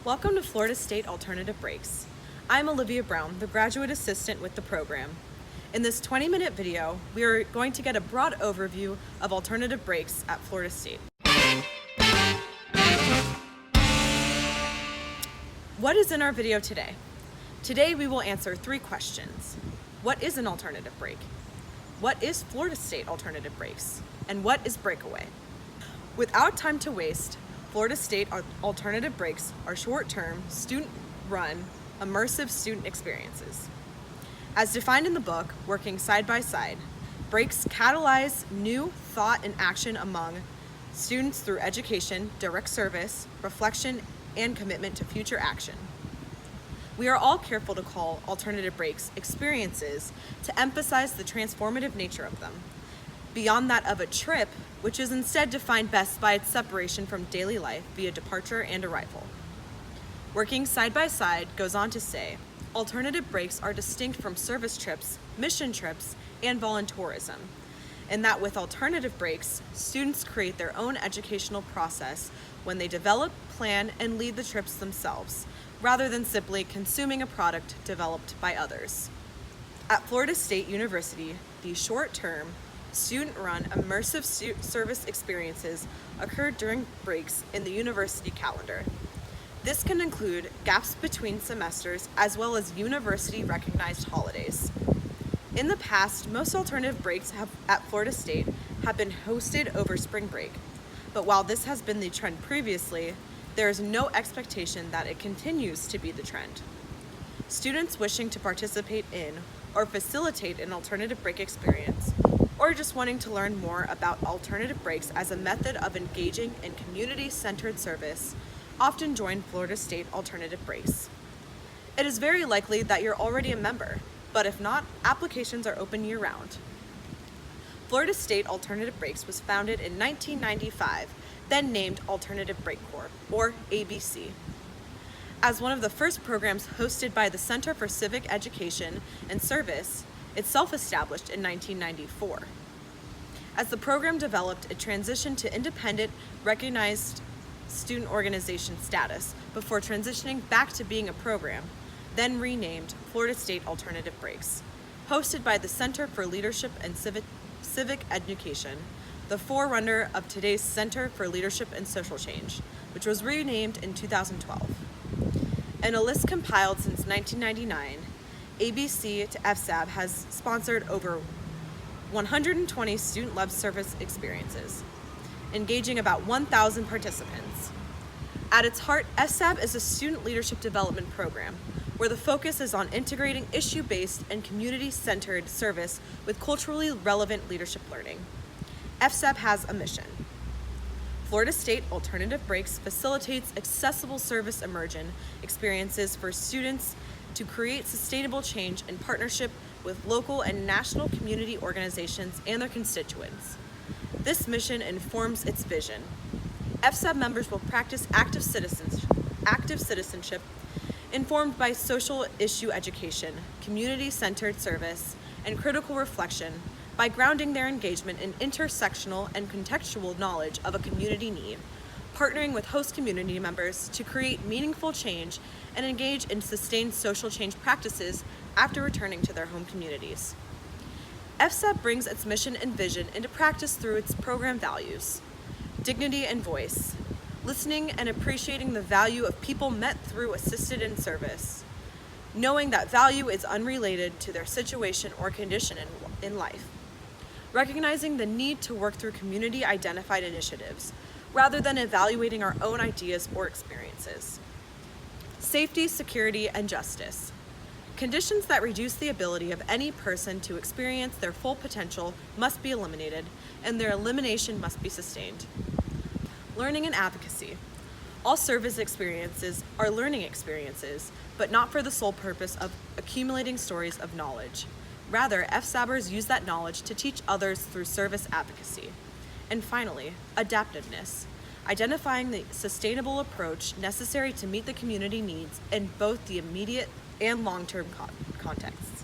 Welcome to Florida State Alternative Breaks. I'm Olivia Brown, the graduate assistant with the program. In this 20-minute video, we are going to get a broad overview of alternative breaks at Florida State. What is in our video today? Today we will answer 3 questions. What is an alternative break? What is Florida State Alternative Breaks? And what is breakaway? Without time to waste, Florida State Alternative Breaks are short-term, student-run, immersive student experiences. As defined in the book, Working Side by Side, breaks catalyze new thought and action among students through education, direct service, reflection, and commitment to future action. We are all careful to call alternative breaks experiences to emphasize the transformative nature of them, beyond that of a trip, which is instead defined best by its separation from daily life via departure and arrival. Working Side by Side goes on to say, alternative breaks are distinct from service trips, mission trips, and voluntourism, in that with alternative breaks, students create their own educational process when they develop, plan, and lead the trips themselves, rather than simply consuming a product developed by others. At Florida State University, these short-term, student-run immersive service experiences occur during breaks in the university calendar. This can include gaps between semesters as well as university-recognized holidays. In the past, most alternative breaks at Florida State have been hosted over spring break, but while this has been the trend previously, there is no expectation that it continues to be the trend. Students wishing to participate in or facilitate an alternative break experience, or just wanting to learn more about alternative breaks as a method of engaging in community-centered service, often join Florida State Alternative Breaks. It is very likely that you're already a member, but if not, applications are open year-round. Florida State Alternative Breaks was founded in 1995, then named Alternative Break Corps, or ABC. As one of the first programs hosted by the Center for Civic Education and Service, itself established in 1994. As the program developed, it transitioned to independent, recognized student organization status before transitioning back to being a program, then renamed Florida State Alternative Breaks, hosted by the Center for Leadership and Civic Education, the forerunner of today's Center for Leadership and Social Change, which was renamed in 2012. In a list compiled since 1999, ABC to FSAB has sponsored over 120 student-led service experiences, engaging about 1,000 participants. At its heart, FSAB is a student leadership development program where the focus is on integrating issue-based and community-centered service with culturally relevant leadership learning. FSAB has a mission. Florida State Alternative Breaks facilitates accessible service immersion experiences for students to create sustainable change in partnership with local and national community organizations and their constituents. This mission informs its vision. FSAB members will practice active citizenship informed by social issue education, community-centered service, and critical reflection by grounding their engagement in intersectional and contextual knowledge of a community need, partnering with host community members to create meaningful change and engage in sustained social change practices after returning to their home communities. FSAB brings its mission and vision into practice through its program values: dignity and voice, listening and appreciating the value of people met through assisted in service, knowing that value is unrelated to their situation or condition in life, recognizing the need to work through community-identified initiatives rather than evaluating our own ideas or experiences. Safety, security, and justice. Conditions that reduce the ability of any person to experience their full potential must be eliminated, and their elimination must be sustained. Learning and advocacy. All service experiences are learning experiences, but not for the sole purpose of accumulating stories of knowledge. Rather, FSABers use that knowledge to teach others through service advocacy. And finally, adaptiveness. Identifying the sustainable approach necessary to meet the community needs in both the immediate and long-term contexts.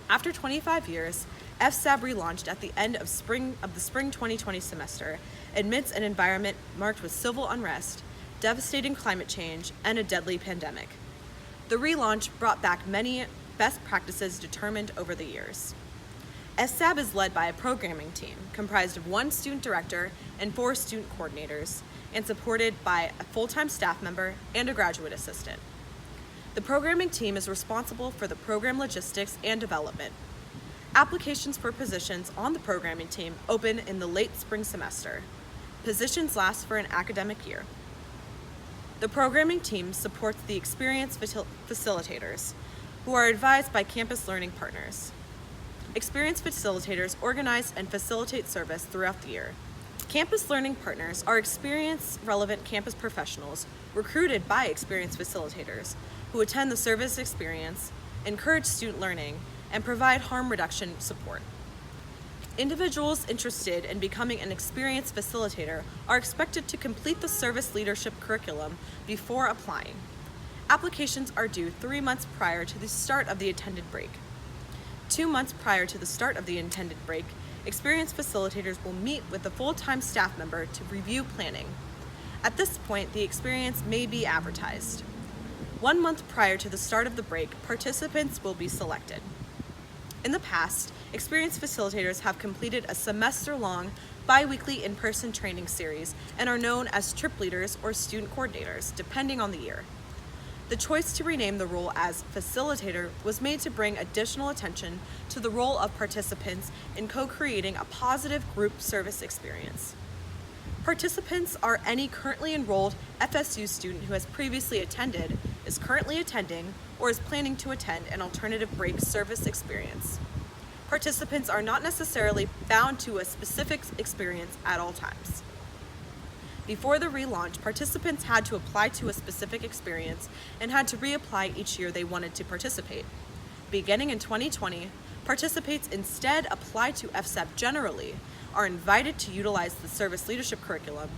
After 25 years, FSAB relaunched at the end of the spring 2020 semester amidst an environment marked with civil unrest, devastating climate change, and a deadly pandemic. The relaunch brought back many best practices determined over the years. SSAB is led by a programming team comprised of 1 student director and 4 student coordinators, and supported by a full-time staff member and a graduate assistant. The programming team is responsible for the program logistics and development. Applications for positions on the programming team open in the late spring semester. Positions last for an academic year. The programming team supports the experienced facilitators, who are advised by campus learning partners. Experienced facilitators organize and facilitate service throughout the year. Campus learning partners are experience-relevant campus professionals recruited by experienced facilitators who attend the service experience, encourage student learning, and provide harm reduction support. Individuals interested in becoming an experienced facilitator are expected to complete the service leadership curriculum before applying. Applications are due 3 months prior to the start of the intended break. 2 months prior to the start of the intended break, experienced facilitators will meet with a full-time staff member to review planning. At this point, the experience may be advertised. 1 month prior to the start of the break, participants will be selected. In the past, experienced facilitators have completed a semester-long, bi-weekly in-person training series and are known as trip leaders or student coordinators, depending on the year. The choice to rename the role as facilitator was made to bring additional attention to the role of participants in co-creating a positive group service experience. Participants are any currently enrolled FSU student who has previously attended, is currently attending, or is planning to attend an alternative break service experience. Participants are not necessarily bound to a specific experience at all times. Before the relaunch, participants had to apply to a specific experience and had to reapply each year they wanted to participate. Beginning in 2020, participants instead apply to FSAB generally, are invited to utilize the service leadership curriculum,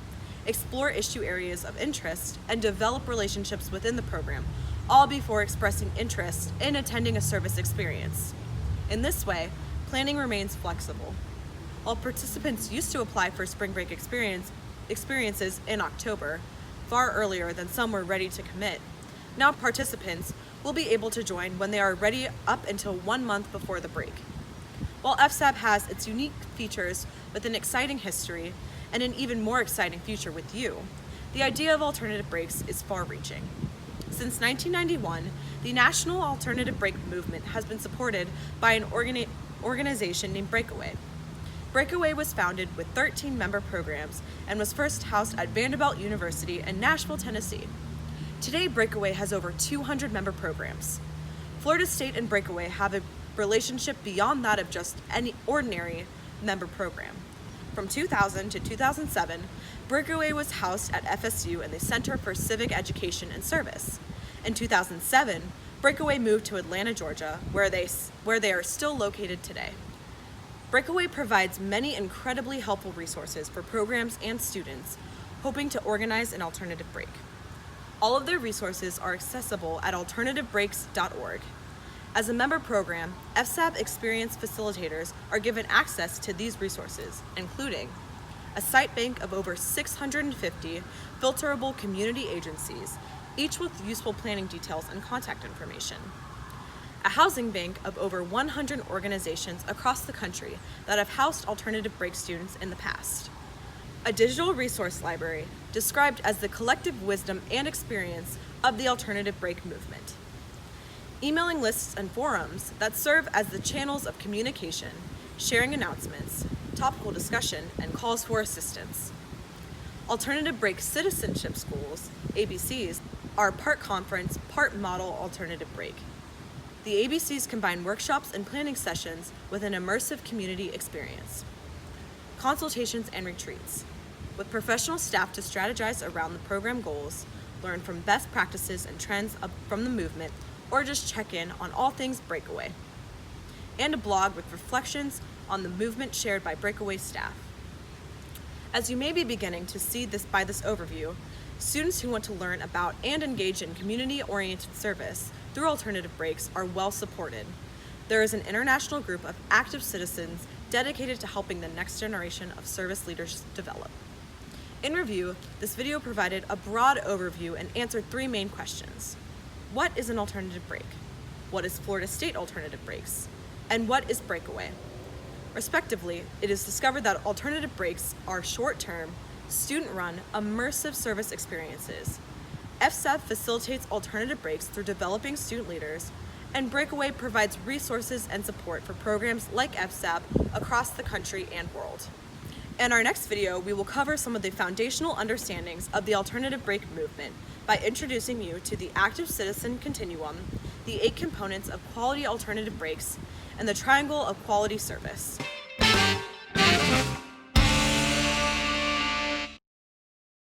explore issue areas of interest, and develop relationships within the program, all before expressing interest in attending a service experience. In this way, planning remains flexible. While participants used to apply for spring break experiences in October, far earlier than some were ready to commit, now participants will be able to join when they are ready up until 1 month before the break. While FSAB has its unique features with an exciting history and an even more exciting future with you, the idea of alternative breaks is far-reaching. Since 1991, the National Alternative Break movement has been supported by an organization named Breakaway. Breakaway was founded with 13 member programs and was first housed at Vanderbilt University in Nashville, Tennessee. Today, Breakaway has over 200 member programs. Florida State and Breakaway have a relationship beyond that of just any ordinary member program. From 2000 to 2007, Breakaway was housed at FSU in the Center for Civic Education and Service. In 2007, Breakaway moved to Atlanta, Georgia, where they are still located today. Breakaway provides many incredibly helpful resources for programs and students hoping to organize an alternative break. All of their resources are accessible at alternativebreaks.org. As a member program, FSAB experienced facilitators are given access to these resources, including a site bank of over 650 filterable community agencies, each with useful planning details and contact information. A housing bank of over 100 organizations across the country that have housed alternative break students in the past. A digital resource library described as the collective wisdom and experience of the alternative break movement. Emailing lists and forums that serve as the channels of communication, sharing announcements, topical discussion, and calls for assistance. Alternative break citizenship schools, ABCs, are part conference, part model alternative break. The ABCs combine workshops and planning sessions with an immersive community experience. Consultations and retreats, with professional staff to strategize around the program goals, learn from best practices and trends from the movement, or just check in on all things Breakaway. And a blog with reflections on the movement shared by Breakaway staff. As you may be beginning to see by this overview, students who want to learn about and engage in community-oriented service through alternative breaks are well supported. There is an international group of active citizens dedicated to helping the next generation of service leaders develop. In review, this video provided a broad overview and answered three main questions. What is an alternative break? What is Florida State alternative breaks? And what is breakaway? Respectively, it is discovered that alternative breaks are short-term, student-run, immersive service experiences. FSAP facilitates alternative breaks through developing student leaders, and Breakaway provides resources and support for programs like FSAP across the country and world. In our next video, we will cover some of the foundational understandings of the alternative break movement by introducing you to the active citizen continuum, the 8 components of quality alternative breaks, and the triangle of quality service.